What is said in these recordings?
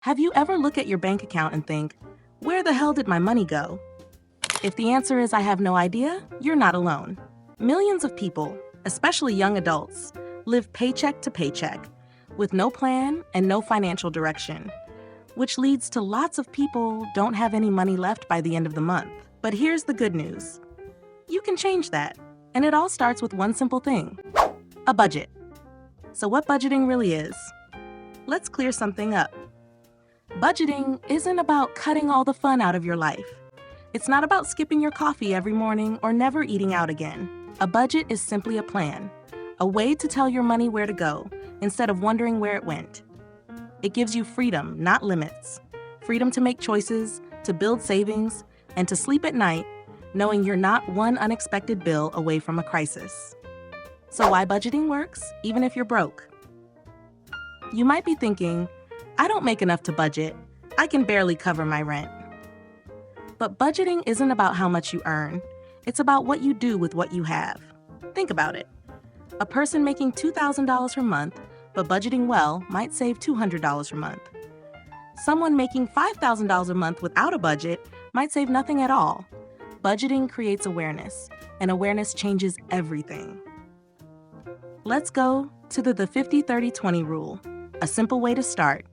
Have you ever look at your bank account and think, where the hell did my money go? If the answer is I have no idea, you're not alone. Millions of people, especially young adults, live paycheck to paycheck with no plan and no financial direction, which leads to lots of people don't have any money left by the end of the month. But here's the good news. You can change that, and it all starts with one simple thing: a budget. So what budgeting really is? Let's clear something up. Budgeting isn't about cutting all the fun out of your life. It's not about skipping your coffee every morning or never eating out again. A budget is simply a plan, a way to tell your money where to go instead of wondering where it went. It gives you freedom, not limits. Freedom to make choices, to build savings, and to sleep at night knowing you're not one unexpected bill away from a crisis. So why budgeting works, even if you're broke? You might be thinking, I don't make enough to budget. I can barely cover my rent. But budgeting isn't about how much you earn. It's about what you do with what you have. Think about it. A person making $2,000 per month, but budgeting well, might save $200 per month. Someone making $5,000 a month without a budget might save nothing at all. Budgeting creates awareness, and awareness changes everything. Let's go to the 50-30-20 rule, a simple way to start.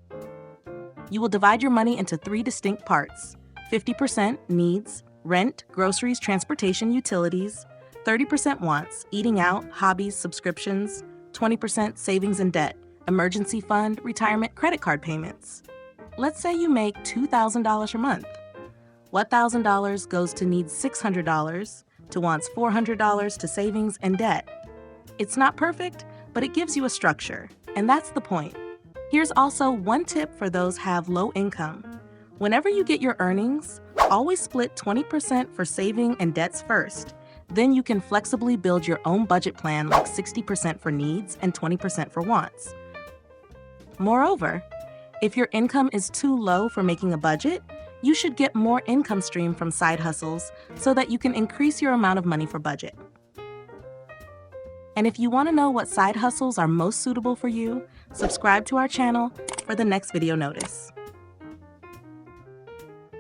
You will divide your money into 3 distinct parts: 50% needs, rent, groceries, transportation, utilities; 30% wants, eating out, hobbies, subscriptions; 20% savings and debt, emergency fund, retirement, credit card payments. Let's say you make $2,000 a month. $1,000 goes to needs $600, to wants $400, to savings and debt. It's not perfect, but it gives you a structure, and that's the point. Here's also one tip for those have low income. Whenever you get your earnings, always split 20% for saving and debts first. Then you can flexibly build your own budget plan, like 60% for needs and 20% for wants. Moreover, if your income is too low for making a budget, you should get more income stream from side hustles so that you can increase your amount of money for budget. And if you want to know what side hustles are most suitable for you, subscribe to our channel for the next video notice.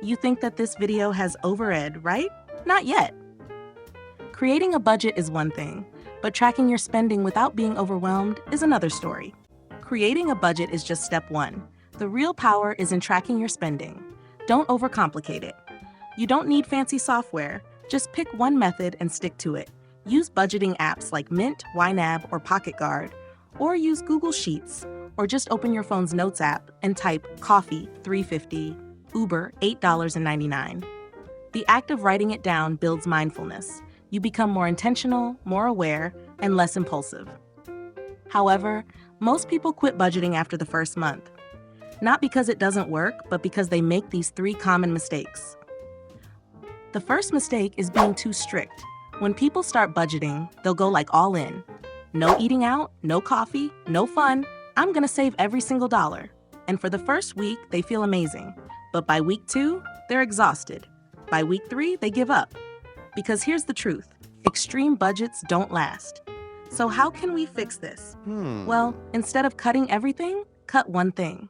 You think that this video has overed, right? Not yet. Creating a budget is one thing, but tracking your spending without being overwhelmed is another story. Creating a budget is just step one. The real power is in tracking your spending. Don't overcomplicate it. You don't need fancy software. Just pick one method and stick to it. Use budgeting apps like Mint, YNAB, or Pocket Guard, or use Google Sheets, or just open your phone's Notes app and type coffee, $3.50, Uber, $8.99. The act of writing it down builds mindfulness. You become more intentional, more aware, and less impulsive. However, most people quit budgeting after the first month. Not because it doesn't work, but because they make these 3 common mistakes. The first mistake is being too strict. When people start budgeting, they'll go like all in. No eating out, no coffee, no fun. I'm gonna save every single dollar. And for the first week, they feel amazing. But by week 2, they're exhausted. By week 3, they give up. Because here's the truth: extreme budgets don't last. So how can we fix this? Well, instead of cutting everything, cut one thing.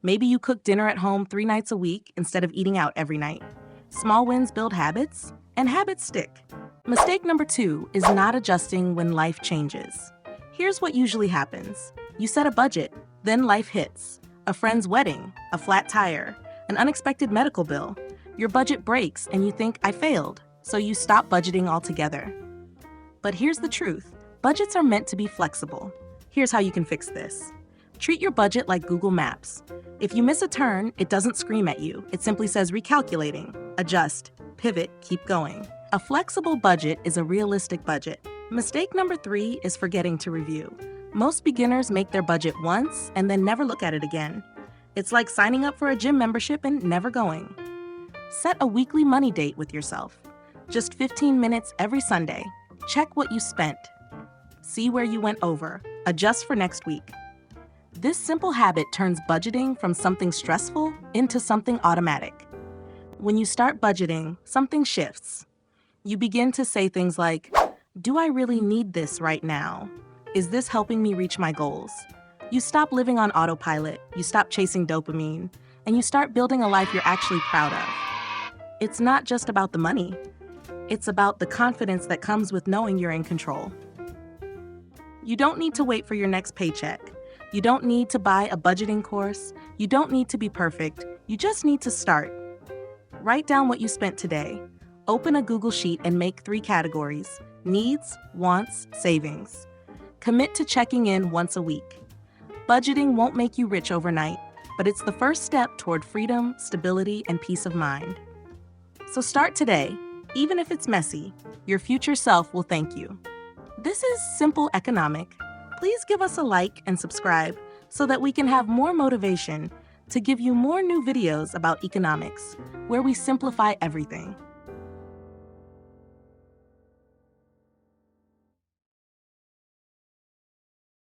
Maybe you cook dinner at home 3 nights a week instead of eating out every night. Small wins build habits, and habits stick. Mistake number 2 is not adjusting when life changes. Here's what usually happens. You set a budget, then life hits. A friend's wedding, a flat tire, an unexpected medical bill. Your budget breaks and you think, I failed, so you stop budgeting altogether. But here's the truth. Budgets are meant to be flexible. Here's how you can fix this. Treat your budget like Google Maps. If you miss a turn, it doesn't scream at you. It simply says recalculating, adjust, pivot, keep going. A flexible budget is a realistic budget. Mistake number 3 is forgetting to review. Most beginners make their budget once and then never look at it again. It's like signing up for a gym membership and never going. Set a weekly money date with yourself. Just 15 minutes every Sunday. Check what you spent. See where you went over. Adjust for next week. This simple habit turns budgeting from something stressful into something automatic. When you start budgeting, something shifts. You begin to say things like, do I really need this right now? Is this helping me reach my goals? You stop living on autopilot. You stop chasing dopamine. and you start building a life you're actually proud of. It's not just about the money. It's about the confidence that comes with knowing you're in control. You don't need to wait for your next paycheck. You don't need to buy a budgeting course. You don't need to be perfect. You just need to start. Write down what you spent today. Open a Google Sheet and make 3 categories: needs, wants, savings. Commit to checking in once a week. Budgeting won't make you rich overnight, but it's the first step toward freedom, stability, and peace of mind. So start today. Even if it's messy, your future self will thank you. This is Simple Economic. Please give us a like and subscribe so that we can have more motivation to give you more new videos about economics, where we simplify everything.